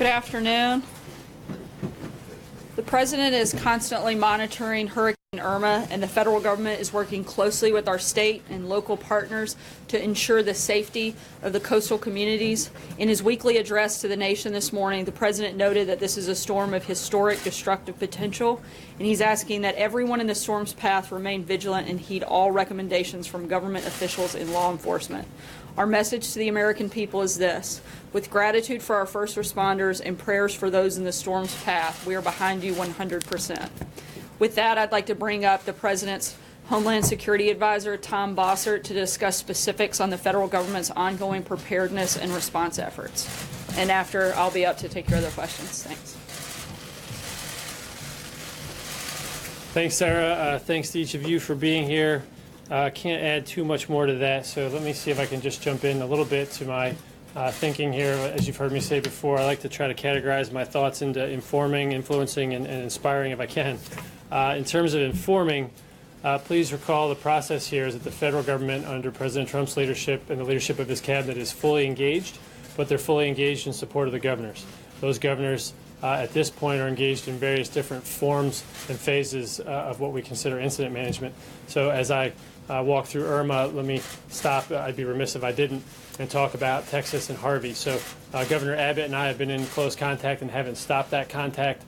Good afternoon. The President is constantly monitoring Hurricane Irma, and the federal government is working closely with our state and local partners to ensure the safety of the coastal communities. In his weekly address to the nation this morning, the President noted that this is a storm of historic destructive potential, and he's asking that everyone in the storm's path remain vigilant and heed all recommendations from government officials and law enforcement. Our message to the American people is this: with gratitude for our first responders and prayers for those in the storm's path, we are behind you 100%. With that, I'd like to bring up the President's Homeland Security Advisor, Tom Bossert, to discuss specifics on the federal government's ongoing preparedness and response efforts. And after, I'll be up to take care of their questions. Thanks. Thanks, Sarah. Thanks to each of you for being here. I can't add too much more to that, so let me see if I can just jump in a little bit to my thinking here. As you've heard me say before, I like to try to categorize my thoughts into informing, influencing, and inspiring if I can. In terms of informing, please recall the process here is that the federal government under President Trump's leadership and the leadership of his cabinet is fully engaged, but they're fully engaged in support of the governors. Those governors at this point are engaged in various different forms and phases of what we consider incident management. So as I walk through Irma, let me stop. I'd be remiss if I didn't, and talk about Texas and Harvey. So Governor Abbott and I have been in close contact and haven't stopped that contact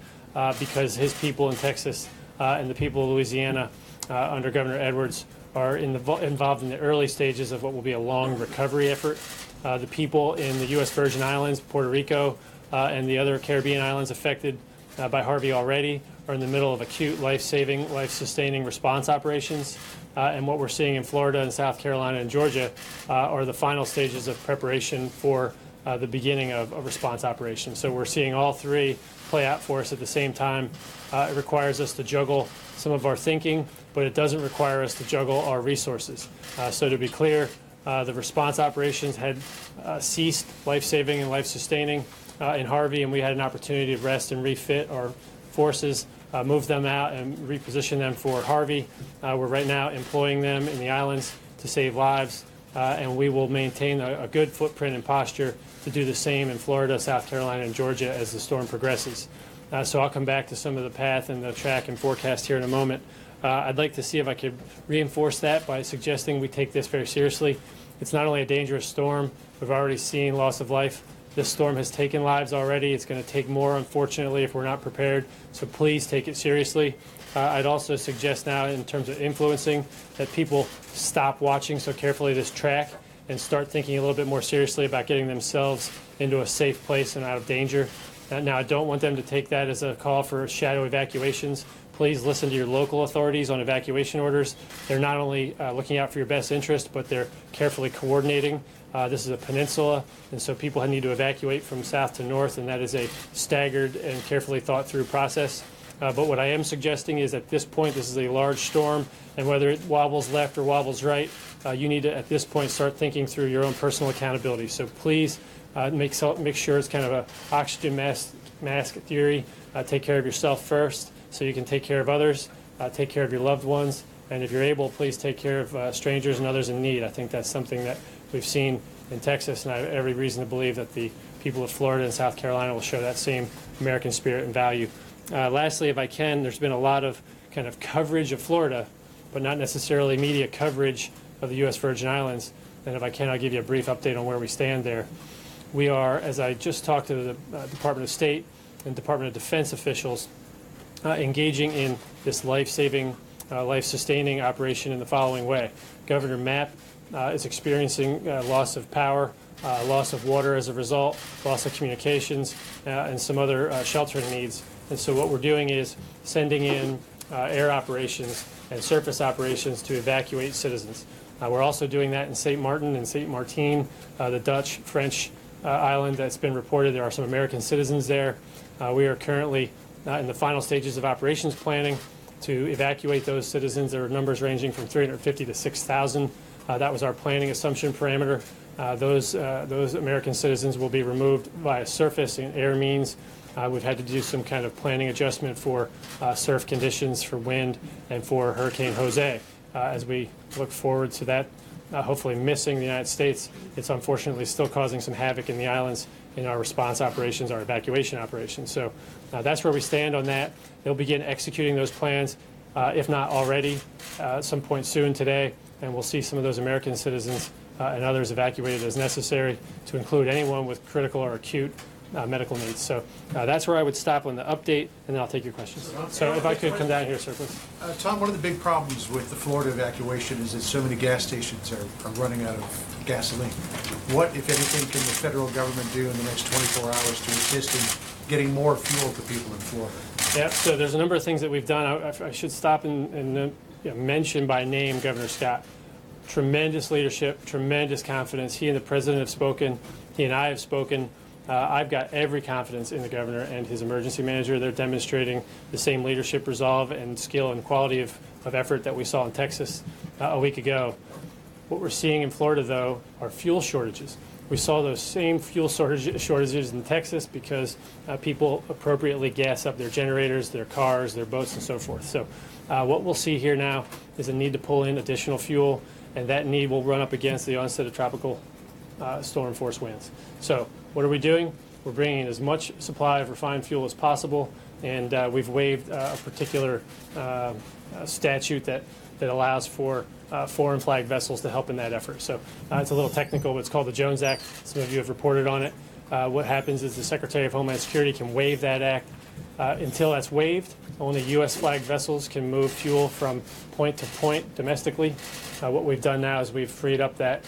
because his people in Texas and the people of Louisiana under Governor Edwards are involved in the early stages of what will be a long recovery effort. The people in the U.S. Virgin Islands, Puerto Rico, and the other Caribbean islands affected by Harvey already are in the middle of acute life-saving, life-sustaining response operations. And what we're seeing in Florida and South Carolina and Georgia are the final stages of preparation for the beginning of a response operation. So we're seeing all three play out for us at the same time. It requires us to juggle some of our thinking, but it doesn't require us to juggle our resources. So to be clear, the response operations had ceased life-saving and life-sustaining in Harvey, and we had an opportunity to rest and refit our forces, move them out and reposition them for Harvey. We're right now employing them in the islands to save lives, and we will maintain a good footprint and posture to do the same in Florida, South Carolina, and Georgia as the storm progresses. So I'll come back to some of the path and the track and forecast here in a moment. I'd like to see if I could reinforce that by suggesting we take this very seriously. It's not only a dangerous storm, we've already seen loss of life. This storm has taken lives already. It's going to take more, unfortunately, if we're not prepared. So please take it seriously. I'd also suggest now, in terms of influencing, that people stop watching so carefully this track and start thinking a little bit more seriously about getting themselves into a safe place and out of danger. Now, I don't want them to take that as a call for shadow evacuations. Please listen to your local authorities on evacuation orders. They're not only looking out for your best interest, but they're carefully coordinating. This is a peninsula, and so people need to evacuate from south to north, and that is a staggered and carefully thought through process. But what I am suggesting is at this point, this is a large storm, and whether it wobbles left or wobbles right, you need to, at this point, start thinking through your own personal accountability. So please make sure it's kind of an oxygen mask theory. Take care of yourself first so you can take care of others, take care of your loved ones, and if you're able, please take care of strangers and others in need. I think that's something that we've seen in Texas, and I have every reason to believe that the people of Florida and South Carolina will show that same American spirit and value. Lastly, if I can, there's been a lot of kind of coverage of Florida, but not necessarily media coverage of the U.S. Virgin Islands. And if I can, I'll give you a brief update on where we stand there. We are, as I just talked to the Department of State and Department of Defense officials, engaging in this life-saving, life-sustaining operation in the following way. Governor Mapp is experiencing loss of power, loss of water as a result, loss of communications, and some other sheltering needs. And so what we're doing is sending in air operations and surface operations to evacuate citizens. We're also doing that in St. Martin and St. Martin, the Dutch-French island that's been reported. There are some American citizens there. We are currently in the final stages of operations planning to evacuate those citizens. There are numbers ranging from 350 to 6,000. That was our planning assumption parameter. Those American citizens will be removed via surface and air means. We've had to do some kind of planning adjustment for surf conditions, for wind, and for Hurricane Jose. As we look forward to that hopefully missing the United States, it's unfortunately still causing some havoc in the islands in our response operations, our evacuation operations. So that's where we stand on that. They'll begin executing those plans, if not already, at some point soon today, and we'll see some of those American citizens and others evacuated as necessary, to include anyone with critical or acute medical needs. So that's where I would stop on the update, and then I'll take your questions. So if I could come down here, sir, please. Tom, one of the big problems with the Florida evacuation is that so many gas stations are running out of gasoline. What, if anything, can the federal government do in the next 24 hours to assist in getting more fuel to people in Florida? Yeah, so there's a number of things that we've done. I should stop and mention by name Governor Scott. Tremendous leadership, tremendous confidence. He and the president have spoken. He and I have spoken. I've got every confidence in the governor and his emergency manager. They're demonstrating the same leadership, resolve, and skill and quality of effort that we saw in Texas a week ago. What we're seeing in Florida, though, are fuel shortages. We saw those same fuel shortages in Texas because people appropriately gas up their generators, their cars, their boats, and so forth. So what we'll see here now is a need to pull in additional fuel, and that need will run up against the onset of tropical storm force winds. So what are we doing? We're bringing in as much supply of refined fuel as possible, and we've waived a particular statute that allows for foreign flag vessels to help in that effort. So it's a little technical, but it's called the Jones Act. Some of you have reported on it. What happens is the Secretary of Homeland Security can waive that act. Until that's waived, only U.S. flag vessels can move fuel from point to point domestically. What we've done now is we've freed up that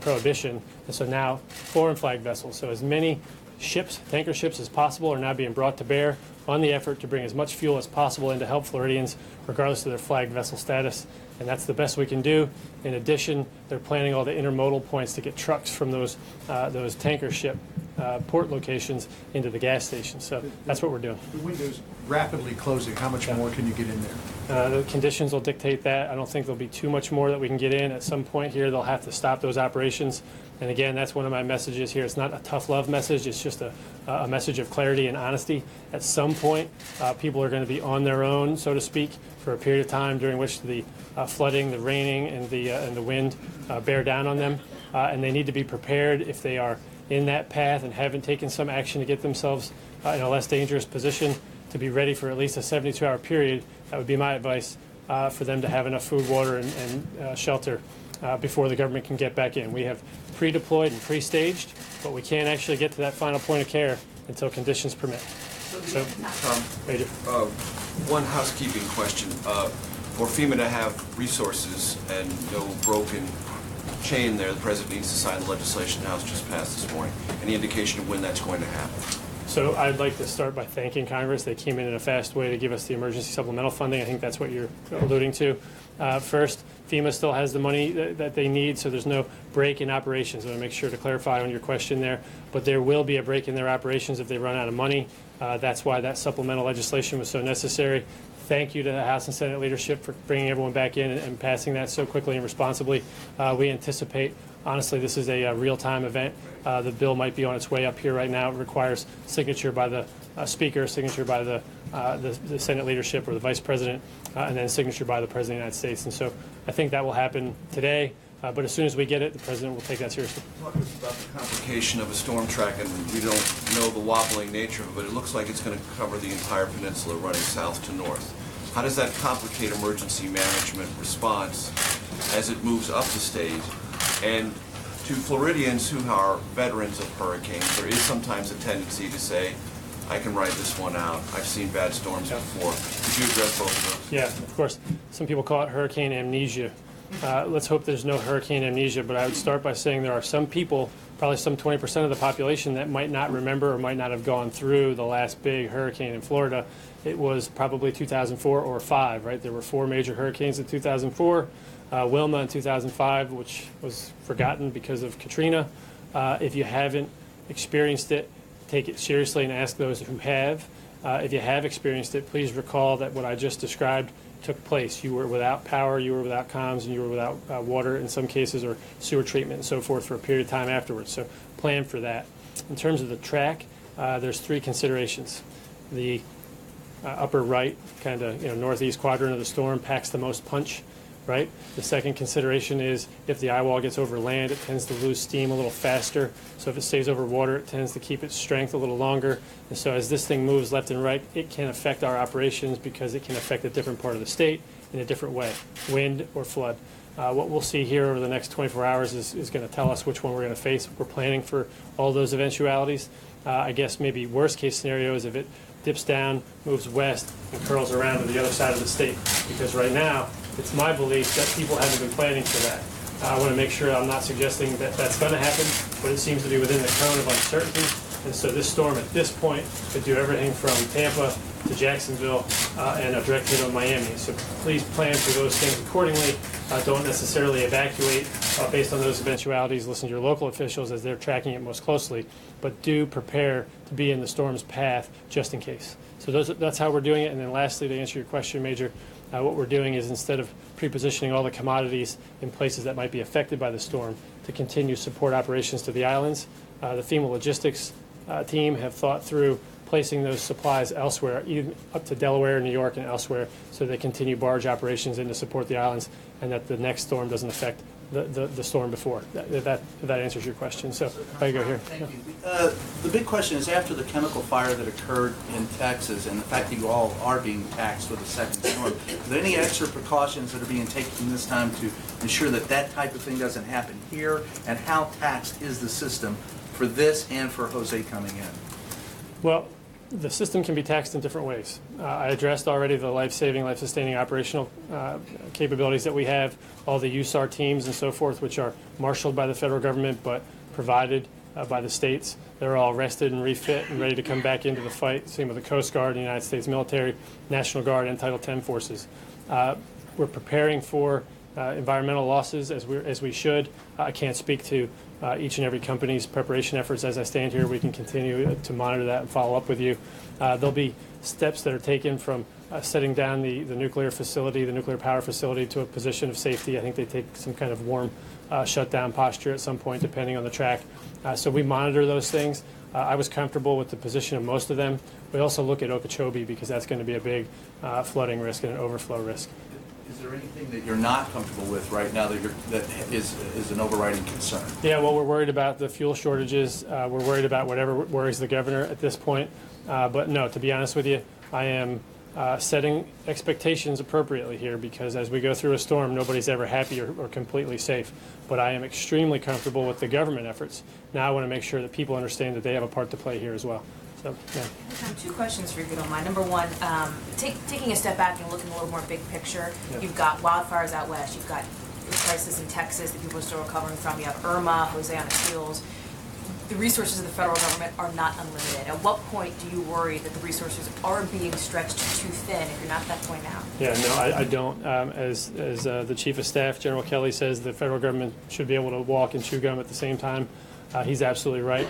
prohibition, and so now foreign flag vessels. So as many ships, tanker ships as possible, are now being brought to bear on the effort to bring as much fuel as possible in to help Floridians, regardless of their flag vessel status. And that's the best we can do. In addition, they're planning all the intermodal points to get trucks from those tanker ship port locations into the gas stations. So that's what we're doing. The window's rapidly closing. How much more can you get in there? The conditions will dictate that. I don't think there'll be too much more that we can get in. At some point here, they'll have to stop those operations. And again, that's one of my messages here. It's not a tough love message. It's just a message of clarity and honesty. At some point, people are going to be on their own, so to speak, for a period of time during which the flooding, the raining, and the wind bear down on them. And they need to be prepared if they are in that path and haven't taken some action to get themselves in a less dangerous position, to be ready for at least a 72-hour period. That would be my advice for them to have enough food, water, and shelter before the government can get back in. We have pre-deployed and pre-staged, but we can't actually get to that final point of care until conditions permit. So, Major. One housekeeping question. For FEMA to have resources and no broken chain there, the President needs to sign the legislation the House just passed this morning. Any indication of when that's going to happen? So I'd like to start by thanking Congress. They came in a fast way to give us the emergency supplemental funding. I think that's what you're alluding to. First, FEMA still has the money that they need, so there's no break in operations. I want to make sure to clarify on your question there. But there will be a break in their operations if they run out of money. That's why that supplemental legislation was so necessary. Thank you to the House and Senate leadership for bringing everyone back in and passing that so quickly and responsibly. We anticipate, honestly, this is a real-time event. The bill might be on its way up here right now. It requires signature by the Speaker, signature by the Senate leadership or the Vice President, and then signature by the President of the United States. And so I think that will happen today. But as soon as we get it, the President will take that seriously. Talk to us about the complication of a storm track, and we don't know the wobbling nature of it, but it looks like it's going to cover the entire peninsula running south to north. How does that complicate emergency management response as it moves up the state? And to Floridians who are veterans of hurricanes, there is sometimes a tendency to say, I can ride this one out. I've seen bad storms before. Could you address both of those? Yeah, of course. Some people call it hurricane amnesia. Let's hope there's no hurricane amnesia, but I would start by saying there are some people, probably some 20% of the population, that might not remember or might not have gone through the last big hurricane in Florida. It was probably 2004 or 5, right? There were 4 major hurricanes in 2004, Wilma in 2005, which was forgotten because of Katrina. If you haven't experienced it, take it seriously and ask those who have. If you have experienced it, please recall that what I just described took place. You were without power, you were without comms, and you were without water in some cases, or sewer treatment and so forth for a period of time afterwards. So plan for that. In terms of the track, there's 3 considerations. The upper right, kind of northeast quadrant of the storm packs the most punch. right? The second consideration is if the eye wall gets over land, it tends to lose steam a little faster. So if it stays over water, it tends to keep its strength a little longer. And so as this thing moves left and right, it can affect our operations because it can affect a different part of the state in a different way, wind or flood. What we'll see here over the next 24 hours is going to tell us which one we're going to face. We're planning for all those eventualities. I guess maybe worst case scenario is if it dips down, moves west, and curls around to the other side of the state. Because right now, it's my belief that people haven't been planning for that. I want to make sure I'm not suggesting that that's going to happen, but it seems to be within the cone of uncertainty. And so this storm at this point could do everything from Tampa to Jacksonville and a direct hit on Miami. So please plan for those things accordingly. Don't necessarily evacuate based on those eventualities. Listen to your local officials as they're tracking it most closely, but do prepare to be in the storm's path just in case. So that's how we're doing it. And then lastly, to answer your question, Major, what we're doing is instead of pre-positioning all the commodities in places that might be affected by the storm to continue support operations to the islands, the FEMA logistics team have thought through placing those supplies elsewhere, even up to Delaware, New York, and elsewhere, so they continue barge operations in to support the islands, and that the next storm doesn't affect the storm before. That answers your question. So if I go here. Thank you. The big question is, after the chemical fire that occurred in Texas and the fact that you all are being taxed with a second storm, are there any extra precautions that are being taken this time to ensure that that type of thing doesn't happen here? And how taxed is the system for this and for Jose coming in? Well, the system can be taxed in different ways. I addressed already the life-saving, life-sustaining operational capabilities that we have, all the USAR teams and so forth, which are marshaled by the federal government but provided by the states. They're all rested and refit and ready to come back into the fight. Same with the Coast Guard, the United States military, National Guard, and Title X forces. We're preparing for environmental losses as we should. I can't speak to each and every company's preparation efforts as I stand here. We can continue to monitor that and follow up with you. There'll be steps that are taken from setting down the nuclear facility, the nuclear power facility, to a position of safety. I think they take some kind of warm shutdown posture at some point, depending on the track. So we monitor those things. I was comfortable with the position of most of them. We also look at Okeechobee because that's going to be a big flooding risk and an overflow risk. Is there anything that you're not comfortable with right now that is an overriding concern? Yeah, well, we're worried about the fuel shortages. We're worried about whatever worries the governor at this point. But no, to be honest with you, I am setting expectations appropriately here because as we go through a storm, nobody's ever happy or completely safe. But I am extremely comfortable with the government efforts. Now I want to make sure that people understand that they have a part to play here as well. So, yeah. Two questions for you, if you don't mind. Number one, taking a step back and looking a little more big picture, Yeah. You've got wildfires out west, you've got the crisis in Texas that people are still recovering from, you have Irma, Jose on its heels. The resources of the federal government are not unlimited. At what point do you worry that the resources are being stretched too thin if you're not at that point now? Yeah, no, I don't. As the Chief of Staff, General Kelly, says, the federal government should be able to walk and chew gum at the same time. He's absolutely right.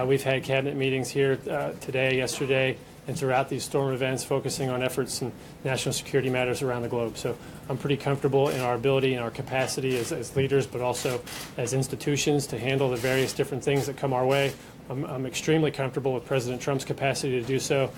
We've had cabinet meetings here today, yesterday, and throughout these storm events focusing on efforts in national security matters around the globe. So I'm pretty comfortable in our ability and our capacity as leaders, but also as institutions to handle the various different things that come our way. I'm extremely comfortable with President Trump's capacity to do so.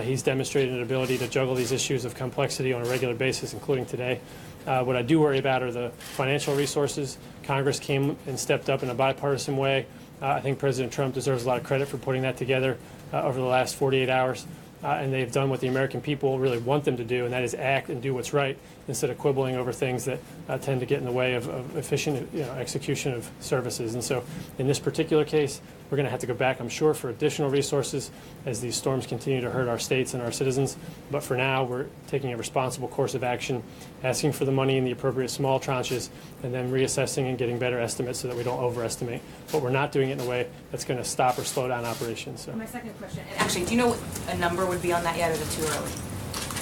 He's demonstrated an ability to juggle these issues of complexity on a regular basis, including today. What I do worry about are the financial resources. Congress came and stepped up in a bipartisan way. I think President Trump deserves a lot of credit for putting that together over the last 48 hours. And they've done what the American people really want them to do, and that is act and do what's right instead of quibbling over things that tend to get in the way of efficient execution of services. And so in this particular case, we're going to have to go back, I'm sure, for additional resources as these storms continue to hurt our states and our citizens. But for now, we're taking a responsible course of action, asking for the money in the appropriate small tranches, and then reassessing and getting better estimates so that we don't overestimate. But we're not doing it in a way that's going to stop or slow down operations. So. My second question, and actually, do you know what a number would be on that yet, or is it too early?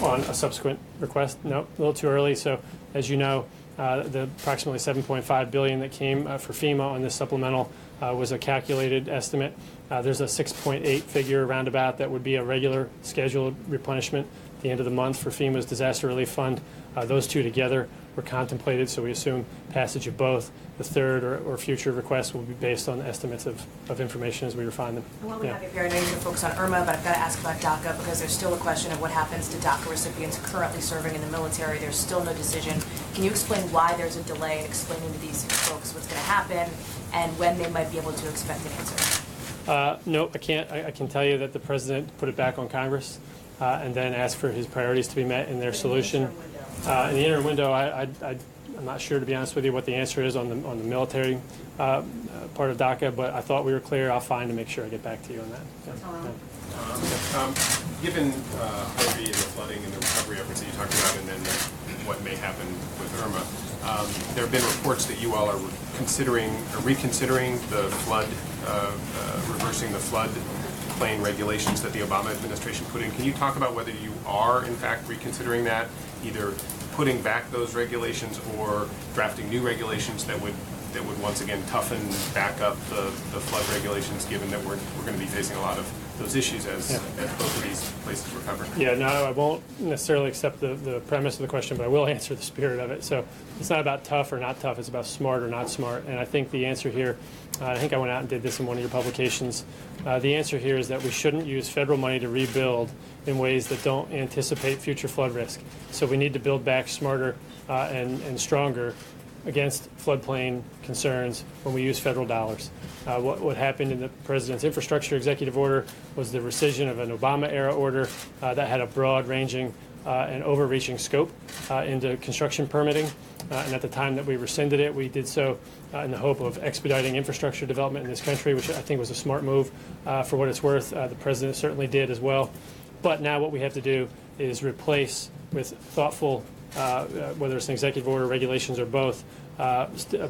On a subsequent request, no, a little too early. So, as you know, the approximately $7.5 billion that came for FEMA on this supplemental was a calculated estimate. There's a 6.8 figure roundabout that would be a regular scheduled replenishment at the end of the month for FEMA's Disaster Relief Fund. Those two together were contemplated, so we assume passage of both. The third or future requests will be based on estimates of information as we refine them. While we have you here, I know you're going to focus on Irma, but I've got to ask about DACA because there's still a question of what happens to DACA recipients currently serving in the military. There's still no decision. Can Can you explain why there's a delay in explaining to these folks what's going to happen and when they might be able to expect an answer? No, I can't. I can tell you that the president put it back on Congress and then asked for his priorities to be met in their solution. In the interim window, I'm not sure, to be honest with you, what the answer is on the military part of DACA, but I thought we were clear. I'll find to make sure I get back to you on that. Given Harvey and the flooding and the recovery efforts that you talked about, and then what may happen with Irma, there have been reports that you all are reconsidering the flood, reversing the flood plain regulations that the Obama administration put in. Can you talk about whether you are, in fact, reconsidering that, either putting back those regulations or drafting new regulations that would once again toughen back up the flood regulations, given that we're going to be facing a lot of those issues as both of these places recover? Yeah, no, I won't necessarily accept the premise of the question, but I will answer the spirit of it. So it's not about tough or not tough, it's about smart or not smart. And I think the answer here, I think I went out and did this in one of your publications, the answer here is that we shouldn't use federal money to rebuild in ways that don't anticipate future flood risk. So we need to build back smarter and stronger against floodplain concerns when we use federal dollars. What happened in the president's infrastructure executive order was the rescission of an Obama-era order that had a broad-ranging and overreaching scope into construction permitting. And at the time that we rescinded it, we did so in the hope of expediting infrastructure development in this country, which I think was a smart move for what it's worth. The president certainly did as well. But now what we have to do is replace with thoughtful, whether it's an executive order, regulations, or both,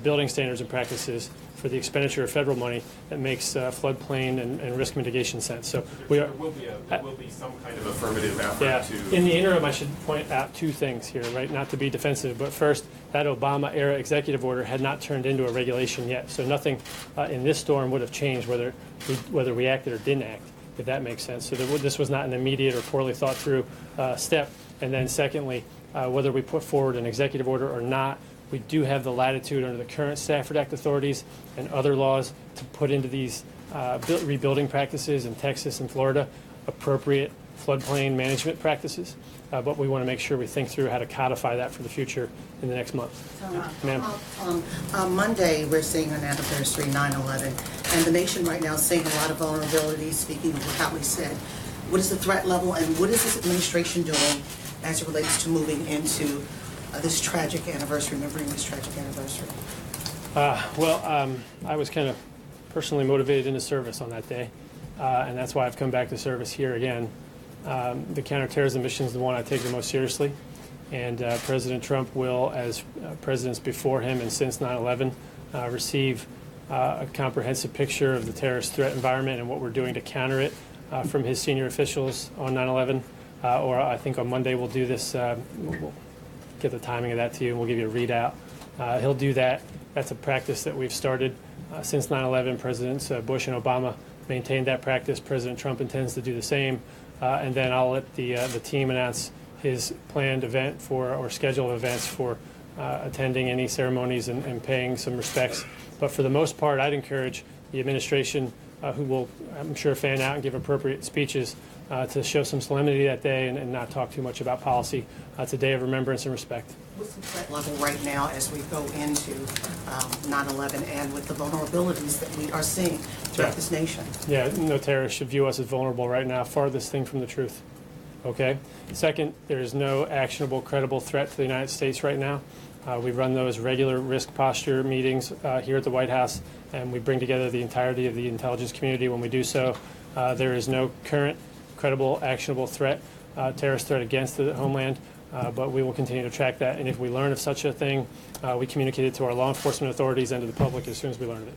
building standards and practices for the expenditure of federal money that makes floodplain and risk mitigation sense. So there will be some kind of affirmative effort to. In the interim, I should point out two things here, right? Not to be defensive, but first, that Obama-era executive order had not turned into a regulation yet. So nothing in this storm would have changed whether we acted or didn't act, if that makes sense. So this was not an immediate or poorly thought through step. And then secondly, whether we put forward an executive order or not, we do have the latitude under the current Stafford Act authorities and other laws to put into these rebuilding practices in Texas and Florida appropriate floodplain management practices. But we want to make sure we think through how to codify that for the future in the next month. Ma'am? Monday, we're seeing an anniversary, 9/11, and the nation right now is seeing a lot of vulnerability, speaking of what Howie said. What is the threat level, and what is this administration doing as it relates to moving into this tragic anniversary, remembering this tragic anniversary? I was kind of personally motivated into service on that day, and that's why I've come back to service here again. The counterterrorism mission is the one I take the most seriously, and President Trump will, as presidents before him and since 9/11, receive a comprehensive picture of the terrorist threat environment and what we're doing to counter it from his senior officials on 9/11. Or I think on Monday we'll do this. We'll get the timing of that to you, and we'll give you a readout. He'll do that. That's a practice that we've started since 9/11. Presidents Bush and Obama maintained that practice. President Trump intends to do the same. And then I'll let the team announce his planned event or schedule of events for attending any ceremonies and paying some respects. But for the most part, I'd encourage the administration, who will, I'm sure, fan out and give appropriate speeches, to show some solemnity that day and not talk too much about policy. It's a day of remembrance and respect. What's the threat level right now as we go into 9/11 and with the vulnerabilities that we are seeing throughout this nation? Yeah, no terrorist should view us as vulnerable right now. Farthest thing from the truth. Okay? Second, there is no actionable, credible threat to the United States right now. We run those regular risk posture meetings here at the White House, and we bring together the entirety of the intelligence community when we do so. There is no current credible, actionable threat, terrorist threat against the Homeland, but we will continue to track that. And if we learn of such a thing, we communicate it to our law enforcement authorities and to the public as soon as we learn of it.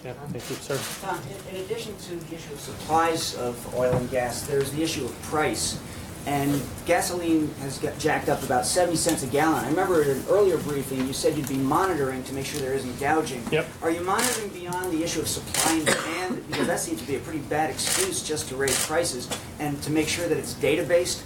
Yeah, thank you, sir. Tom, in addition to the issue of supplies of oil and gas, there's the issue of price. And gasoline has got jacked up about 70 cents a gallon. I remember in an earlier briefing you said you'd be monitoring to make sure there isn't gouging. Yep. Are you monitoring beyond the issue of supply and demand? Because that seems to be a pretty bad excuse just to raise prices, and to make sure that it's data-based?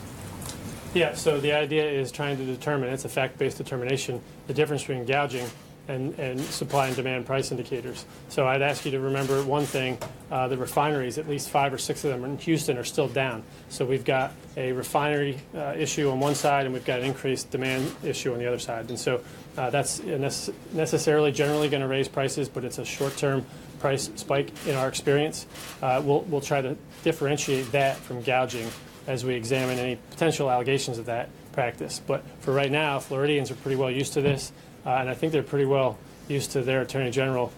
Yeah, so the idea is trying to determine, it's a fact-based determination, the difference between gouging and supply and demand price indicators. So I'd ask you to remember one thing, the refineries, at least 5 or 6 of them in Houston are still down. So we've got a refinery issue on one side and we've got an increased demand issue on the other side. And so that's necessarily generally going to raise prices, but it's a short-term price spike in our experience. We'll try to differentiate that from gouging as we examine any potential allegations of that practice. But for right now, Floridians are pretty well used to this, and I think they're pretty well used to their Attorney General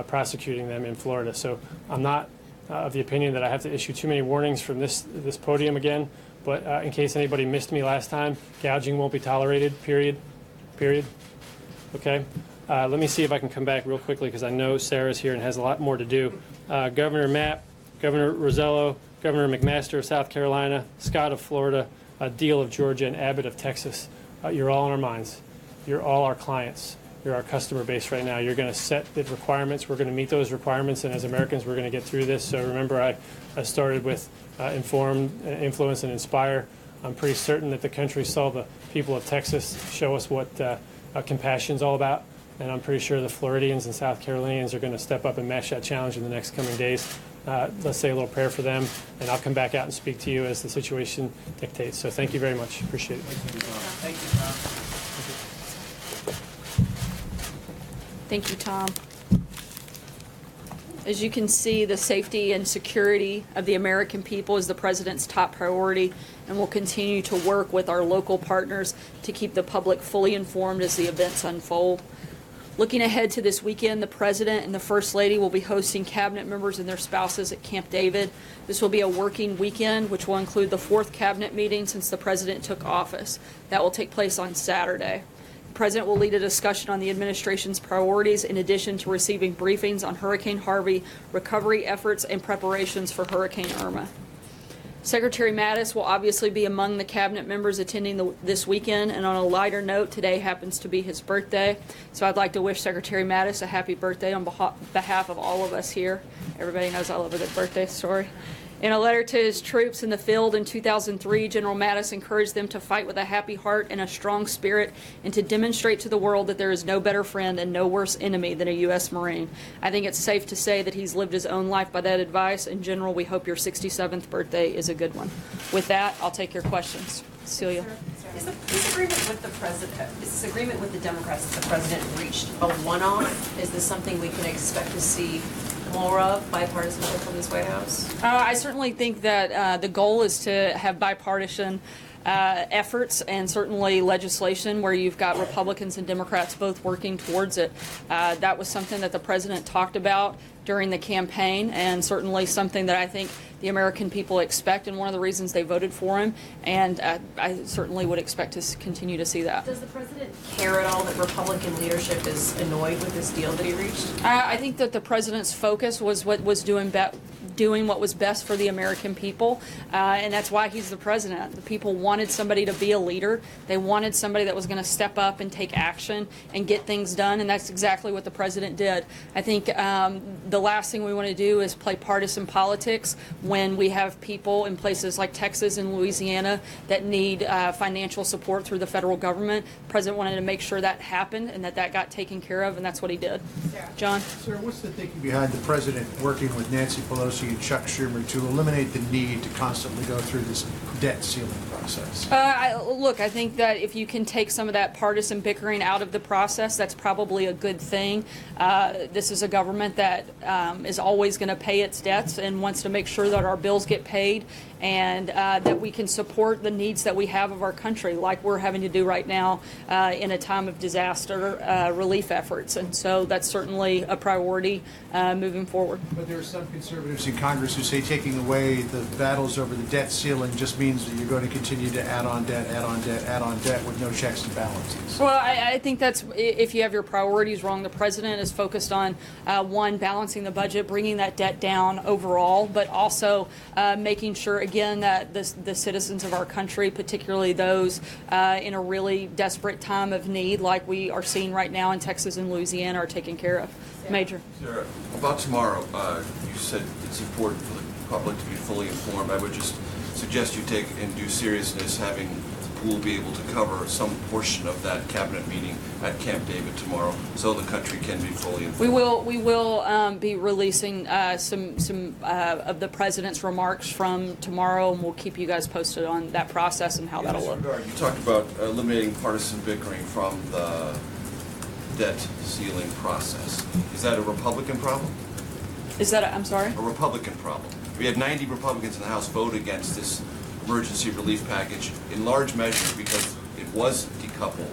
prosecuting them in Florida. So I'm not of the opinion that I have to issue too many warnings from this podium again, but in case anybody missed me last time, gouging won't be tolerated, period. Okay? Let me see if I can come back real quickly because I know Sarah's here and has a lot more to do. Governor Mapp, Governor Rosello, Governor McMaster of South Carolina, Scott of Florida, Deal of Georgia, and Abbott of Texas. You're all in our minds. You're all our clients. You're our customer base right now. You're going to set the requirements. We're going to meet those requirements, and as Americans, we're going to get through this. So remember, I started with inform, influence, and inspire. I'm pretty certain that the country saw the people of Texas show us what compassion is all about. And I'm pretty sure the Floridians and South Carolinians are going to step up and match that challenge in the next coming days. Let's say a little prayer for them, and I'll come back out and speak to you as the situation dictates. So thank you very much. Appreciate it. Thank you, Tom. Thank you, Tom. As you can see, the safety and security of the American people is the President's top priority, and we'll continue to work with our local partners to keep the public fully informed as the events unfold. Looking ahead to this weekend, the President and the First Lady will be hosting cabinet members and their spouses at Camp David. This will be a working weekend, which will include the 4th cabinet meeting since the President took office. That will take place on Saturday. The President will lead a discussion on the administration's priorities in addition to receiving briefings on Hurricane Harvey, recovery efforts, and preparations for Hurricane Irma. Secretary Mattis will obviously be among the cabinet members attending this weekend, and on a lighter note, today happens to be his birthday. So I'd like to wish Secretary Mattis a happy birthday on behalf of all of us here. Everybody knows I love a good birthday story. In a letter to his troops in the field in 2003, General Mattis encouraged them to fight with a happy heart and a strong spirit and to demonstrate to the world that there is no better friend and no worse enemy than a U.S. Marine. I think it's safe to say that he's lived his own life by that advice. In general, we hope your 67th birthday is a good one. With that, I'll take your questions. Celia. Is this agreement with the president, is this agreement with the Democrats that the president reached a one-off? Is this something we can expect to see more of, bipartisanship from this White House? I certainly think that the goal is to have bipartisan efforts and certainly legislation where you've got Republicans and Democrats both working towards it. That was something that the president talked about during the campaign, and certainly something that I think the American people expect, and one of the reasons they voted for him, and I certainly would expect to continue to see that. Does the president care at all that Republican leadership is annoyed with this deal that he reached? I think that the president's focus was what was doing what was best for the American people, and that's why he's the president. The people wanted somebody to be a leader. They wanted somebody that was going to step up and take action and get things done, and that's exactly what the president did. I think the last thing we want to do is play partisan politics when we have people in places like Texas and Louisiana that need financial support through the federal government. The president wanted to make sure that happened and that got taken care of, and that's what he did. John? Sir, what's the thinking behind the president working with Nancy Pelosi and Chuck Schumer to eliminate the need to constantly go through this debt ceiling process? Look, I think that if you can take some of that partisan bickering out of the process, that's probably a good thing. This is a government that is always going to pay its debts and wants to make sure that our bills get paid and that we can support the needs that we have of our country, like we're having to do right now in a time of disaster relief efforts. And so that's certainly a priority moving forward. But there are some conservatives in Congress who say taking away the battles over the debt ceiling just means that you're going to continue to add on debt, add on debt, add on debt with no checks and balances. Well, I think that's, if you have your priorities wrong, the president is focused on, one, balancing the budget, bringing that debt down overall, but also making sure, again, that the citizens of our country, particularly those in a really desperate time of need like we are seeing right now in Texas and Louisiana, are taken care of. Major. Sarah, about tomorrow, you said it's important for the public to be fully informed. I would just suggest you take in due seriousness having we'll be able to cover some portion of that cabinet meeting at Camp David tomorrow, so the country can be fully informed. We will be releasing some of the president's remarks from tomorrow, and we'll keep you guys posted on that process and how that'll look. You talked about eliminating partisan bickering from the debt ceiling process. Is that a Republican problem? Is that I'm sorry? A Republican problem. We had 90 Republicans in the House vote against this emergency relief package, in large measure because it was decoupled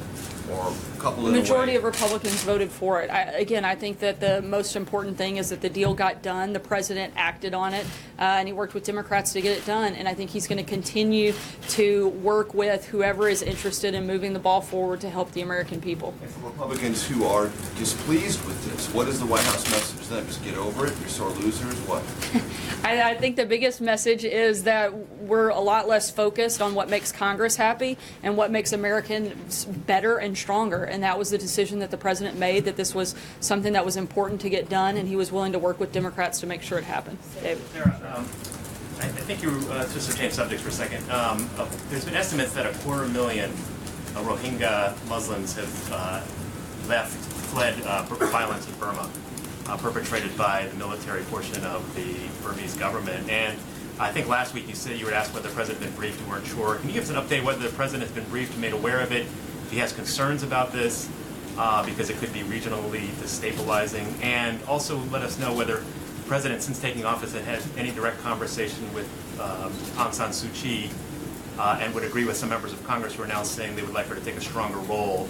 or coupled in a way. The majority of Republicans voted for it. I think that the most important thing is that the deal got done. The president acted on it, and he worked with Democrats to get it done. And I think he's going to continue to work with whoever is interested in moving the ball forward to help the American people. And for Republicans who are displeased with this, what is the White House message to them? Just get over it? You're sore losers? What? I think the biggest message is that we're a lot less focused on what makes Congress happy and what makes Americans better and stronger. And that was the decision that the president made, that this was something that was important to get done, and he was willing to work with Democrats to make sure it happened. David. Sarah, I think you, just to change subjects for a second, there's been estimates that 250,000 Rohingya Muslims have fled violence in Burma, perpetrated by the military portion of the Burmese government. And I think last week you said you were asked whether the president had been briefed and weren't sure. Can you give us an update whether the president has been briefed and made aware of it? If he has concerns about this, because it could be regionally destabilizing, and also let us know whether the president, since taking office, had had any direct conversation with Aung San Suu Kyi and would agree with some members of Congress who are now saying they would like her to take a stronger role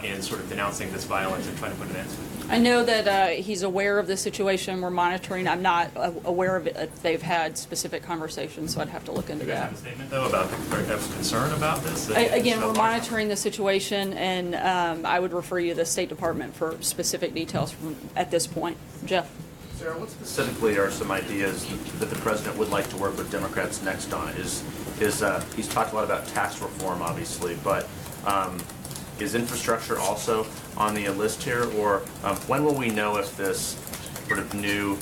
in sort of denouncing this violence and trying to put an end to it. I know that he's aware of the situation. We're monitoring. I'm not aware of it, if they've had specific conversations, so I'd have to look into Do you guys that. have a statement, though, about the concern about this? Again, we're monitoring the situation, and I would refer you to the State Department for specific details at this point. Jeff? Sarah, what specifically are some ideas that the president would like to work with Democrats next on? He's talked a lot about tax reform, obviously, but is infrastructure also on the list here? Or when will we know if this sort of new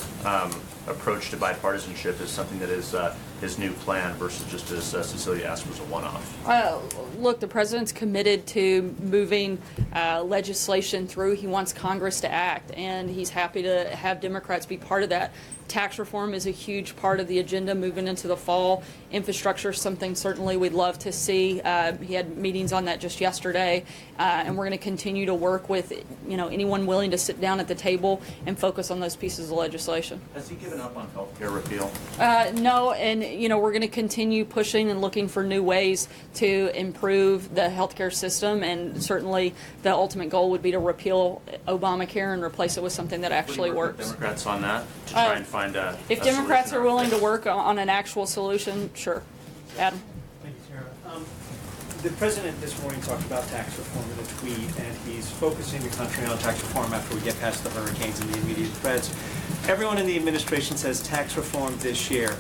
approach to bipartisanship is something that is his new plan versus just, as Cecilia asked, was a one-off? Look, the president's committed to moving legislation through. He wants Congress to act, and he's happy to have Democrats be part of that. Tax reform is a huge part of the agenda moving into the fall. Infrastructure is something certainly we'd love to see. He had meetings on that just yesterday, and we're going to continue to work with anyone willing to sit down at the table and focus on those pieces of legislation. Has he given up on health care repeal? No, and we're going to continue pushing and looking for new ways to improve the healthcare system, and certainly the ultimate goal would be to repeal Obamacare and replace it with something that actually work with works. Democrats on that to try and find If Democrats are willing to work on an actual solution, sure. Adam? Thank you, Sarah. The president this morning talked about tax reform in a tweet, and he's focusing the country on tax reform after we get past the hurricanes and the immediate threats. Everyone in the administration says tax reform this year.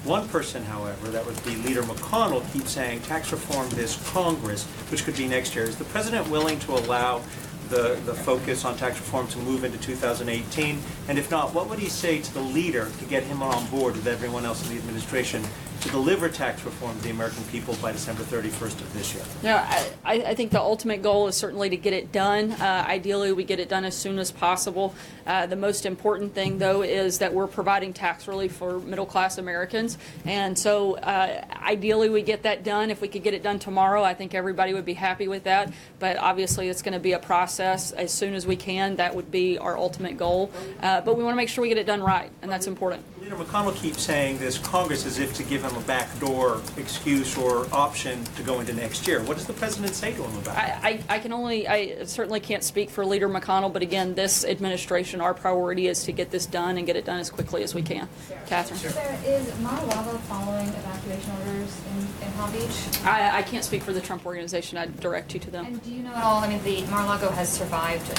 One person, however, that would be Leader McConnell, keeps saying tax reform this Congress, which could be next year. Is the president willing to allow the focus on tax reform to move into 2018? And if not, what would he say to the leader to get him on board with everyone else in the administration to deliver tax reform to the American people by December 31st of this year? Yeah, I think the ultimate goal is certainly to get it done. Ideally, we get it done as soon as possible. The most important thing, though, is that we're providing tax relief for middle-class Americans. And so ideally, we get that done. If we could get it done tomorrow, I think everybody would be happy with that. But obviously, it's going to be a process. As soon as we can, that would be our ultimate goal. But we want to make sure we get it done right, and that's important. Leader McConnell keeps saying this Congress as if to give him a backdoor excuse or option to go into next year. What does the president say to him about it? I certainly can't speak for Leader McConnell, but again, this administration, our priority is to get this done and get it done as quickly as we can. Catherine? Sarah, is Mar-a-Lago following evacuation orders in Palm Beach? I can't speak for the Trump organization. I'd direct you to them. And do you know at all, the Mar-a-Lago has survived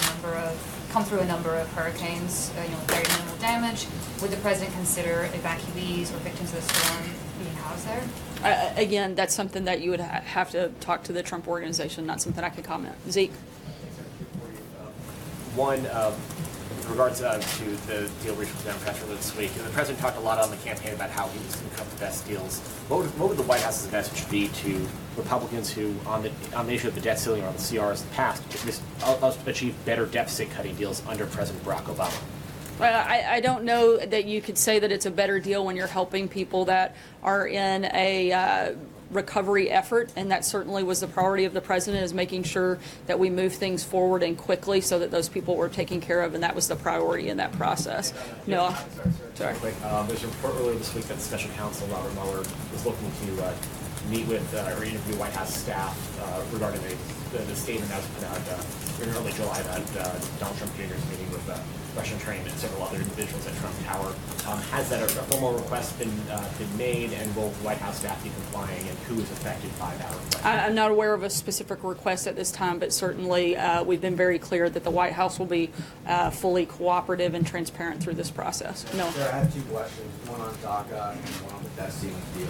come through a number of hurricanes, very minimal damage. Would the president consider evacuees or victims of the storm being housed there? Again, that's something that you would have to talk to the Trump organization, not something I can comment. Zeke? One, regards to the deal reached with Democrats earlier this week, the president talked a lot on the campaign about how he was going to cut the best deals. What would the White House's message be to Republicans who, on the issue of the debt ceiling or on the CRs in the past, achieve better deficit-cutting deals under President Barack Obama? Well, I don't know that you could say that it's a better deal when you're helping people that are in a recovery effort, and that certainly was the priority of the president, is making sure that we move things forward and quickly so that those people were taken care of, and that was the priority in that process. No, sorry. Quick, there's a report earlier this week that the special counsel, Robert Mueller, was looking to meet with or interview White House staff regarding the statement that was put out in early July that Donald Trump Jr. is meeting with Russian trained and several other individuals at Trump Tower. Has that a formal request been made, and will the White House staff be complying, and who is affected by that request? I'm not aware of a specific request at this time, but certainly we've been very clear that the White House will be fully cooperative and transparent through this process. No. Sir, I have two questions, one on DACA and one on the debt ceiling deal.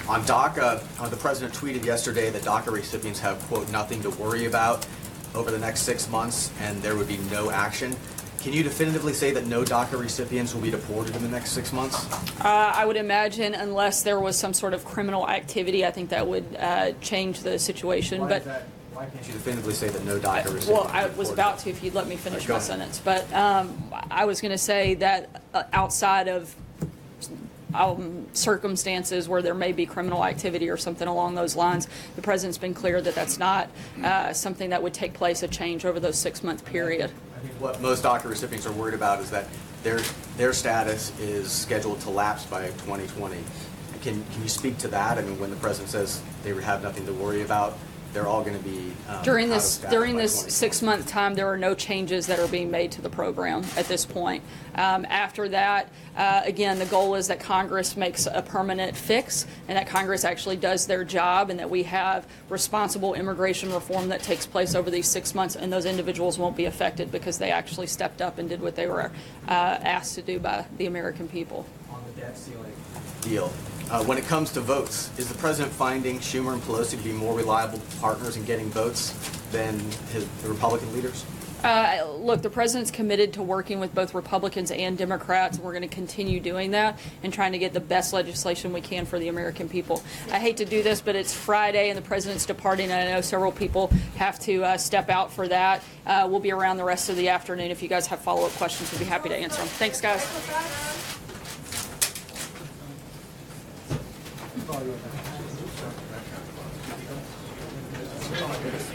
On DACA, the president tweeted yesterday that DACA recipients have, quote, nothing to worry about over the next 6 months, and there would be no action. Can you definitively say that no DACA recipients will be deported in the next 6 months? I would imagine, unless there was some sort of criminal activity, I think that would change the situation. Why can't you definitively say that no DACA recipients? Well, I was about to, if you'd let me finish my sentence. But I was going to say that outside of circumstances where there may be criminal activity or something along those lines, the president's been clear that that's not something that would take place, a change over those 6-month period. I think what most DACA recipients are worried about is that their status is scheduled to lapse by 2020. Can you speak to that? I mean, when the president says they have nothing to worry about, they're all going to be during this 6-month time. There are no changes that are being made to the program at this point. After that, again, the goal is that Congress makes a permanent fix, and that Congress actually does their job, and that we have responsible immigration reform that takes place over these 6 months, and those individuals won't be affected because they actually stepped up and did what they were asked to do by the American people. On the debt ceiling deal. When it comes to votes, is the president finding Schumer and Pelosi to be more reliable partners in getting votes than the Republican leaders? Look, the president's committed to working with both Republicans and Democrats, and we're going to continue doing that and trying to get the best legislation we can for the American people. I hate to do this, but it's Friday and the president's departing, and I know several people have to step out for that. We'll be around the rest of the afternoon. If you guys have follow-up questions, we'll be happy to answer them. Thanks, guys. Thank you.